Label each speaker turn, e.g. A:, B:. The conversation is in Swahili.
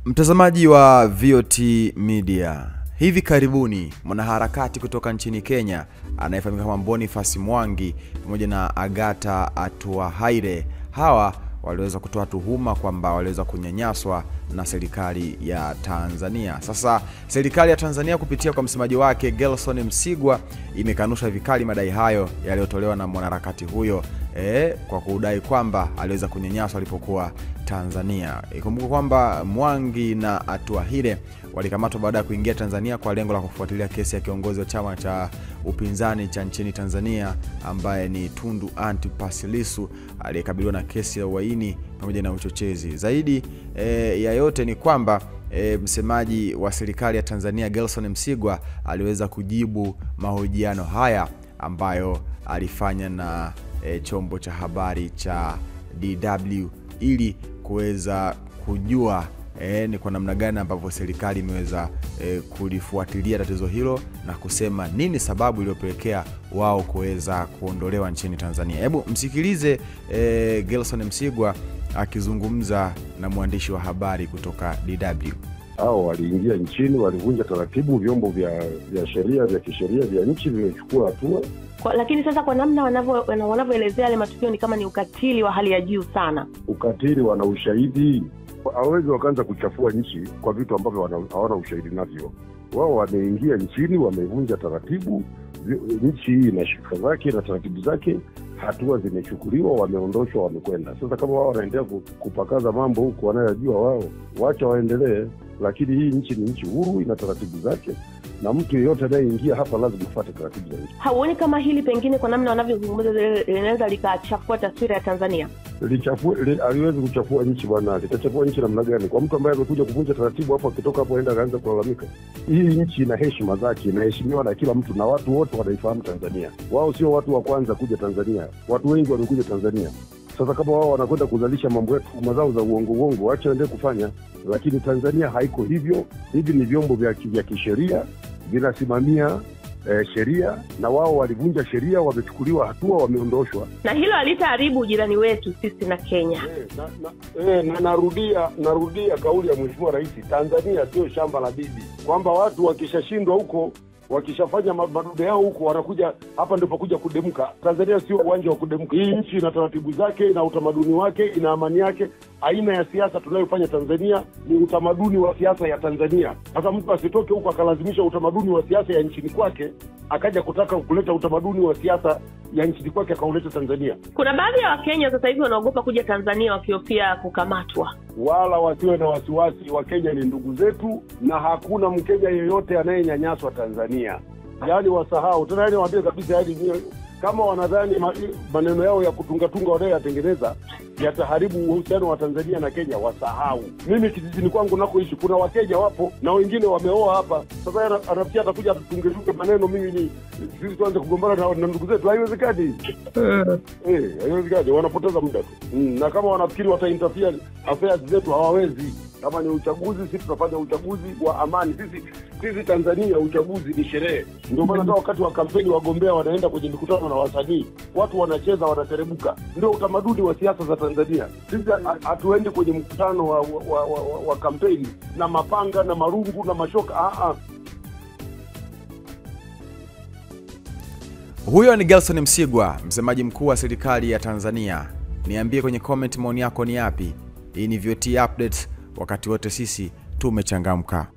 A: Mtazamaji wa VOT Media, hivi karibuni mwanaharakati kutoka nchini Kenya anayefahamika kama Boniface Mwangi pamoja na Agatha Atuhaire, hawa waliweza kutoa tuhuma kwamba waliweza kunyanyaswa na serikali ya Tanzania. Sasa serikali ya Tanzania kupitia kwa msemaji wake Gelson Msigwa imekanusha vikali madai hayo yaliyotolewa na mwanaharakati huyo kwa kudai kwamba aliweza kunyanyaswa alipokuwa Tanzania. Ikumbuke kwamba Mwangi na Atuhaire walikamatwa baada ya kuingia Tanzania kwa lengo la kufuatilia kesi ya kiongozi wa chama cha upinzani cha nchini Tanzania ambaye ni Tundu Antipas Lissu, aliyekabiliwa na kesi ya uhaini pamoja na uchochezi. Zaidi ya yote ni kwamba msemaji wa serikali ya Tanzania Gelson Msigwa aliweza kujibu mahojiano haya ambayo alifanya na chombo cha habari cha DW ili kuweza kujua ni kwa namna gani ambavyo serikali imeweza kulifuatilia tatizo hilo na kusema nini sababu iliyopelekea wao kuweza kuondolewa nchini Tanzania. Hebu msikilize Gelson Msigwa akizungumza na mwandishi wa habari kutoka DW.
B: Hao waliingia nchini, walivunja taratibu, vyombo vya sheria vya kisheria vya nchi vimechukua hatua.
C: Lakini sasa kwa namna wanavyoelezea yale matukio ni kama ni ukatili wa hali ya juu sana.
B: Ukatili, wana ushahidi. Hawezi wakaanza kuchafua nchi kwa vitu ambavyo hawana ushahidi navyo. Wao wameingia nchini, wamevunja taratibu, nchi hii ina sheria zake na taratibu zake, hatua zimechukuliwa, wameondoshwa, wamekwenda. Sasa kama wao wanaendelea kupakaza mambo huko wanayojua wao, waacha waendelee, lakini hii nchi ni nchi huru, ina taratibu zake, na mtu yeyote anayeingia hapa lazima afuate taratibu za nchi.
C: Hauoni kama hili pengine kwa namna wanavyozungumza linaweza likachafua taswira ya Tanzania?
B: Aliwezi kuchafua nchi bwana. Litachafua nchi namna gani? Kwa mtu ambaye amekuja kuvunja taratibu hapo, akitoka hapo aenda akaanza kulalamika. Hii nchi ina heshima zake, inaheshimiwa na kila mtu na watu wote wanaifahamu Tanzania. Wao sio watu wa kwanza kuja Tanzania. Watu wengi wamekuja Tanzania. Sasa kama wao wanakwenda kuzalisha mambo yetu, mazao za uongo, acha waendelee kufanya. Lakini Tanzania haiko hivyo. Hivi ni vyombo vya kisheria vinasimamia sheria, na wao walivunja sheria, wamechukuliwa hatua, wameondoshwa.
C: Na hilo halitaharibu ujirani wetu sisi na Kenya.
B: Narudia kauli ya Mheshimiwa Rais, Tanzania sio shamba la bibi, kwamba watu wakishashindwa huko, wakishafanya madude yao huko, wanakuja hapa ndipo kuja kudemka. Tanzania sio uwanja wa kudemka. Hii nchi ina taratibu zake, ina utamaduni wake, ina amani yake. Aina ya siasa tunayofanya Tanzania ni utamaduni wa siasa ya Tanzania. Sasa mtu asitoke huko akalazimisha utamaduni wa siasa ya nchini kwake, akaja kutaka kuleta utamaduni wa siasa ya nchini kwake akauleta Tanzania.
C: Kuna baadhi ya Wakenya sasa hivi wanaogopa kuja Tanzania wakihofia kukamatwa.
B: Wala wasiwe na wasiwasi, Wakenya ni ndugu zetu na hakuna Mkenya yeyote anayenyanyaswa Tanzania. Yaani wasahau, tena yani waambie kabisa, yaani kama wanadhani maneno yao ya kutunga wanayoyatengeneza yataharibu uhusiano wa Tanzania na Kenya, wasahau. Mimi kijijini kwangu nakoishi kuna Wakenya wapo na wengine wameoa hapa. Sasa anafikia atakuja atutunge maneno, mimi ni sisi tuanze kugombana na ndugu zetu, haiwezekani. Haiwezekani, wanapoteza muda tu. Na kama wanafikiri watainterfere affairs zetu, hawawezi. Kama ni uchaguzi, sisi tutafanya uchaguzi wa amani. Sisi Tanzania uchaguzi ni sherehe. Ndio maana hata wakati wa kampeni wagombea wanaenda kwenye mikutano na wasanii, watu wanacheza, wanateremka. Ndio utamaduni wa siasa za Tanzania. Sisi hatuendi kwenye mkutano wa kampeni na mapanga na marungu na mashoka.
A: Huyo ni Gelson Msigwa, msemaji mkuu wa serikali ya Tanzania. Niambie kwenye comment maoni yako ni yapi. Hii ni VOT Updates, wakati wote sisi tumechangamka.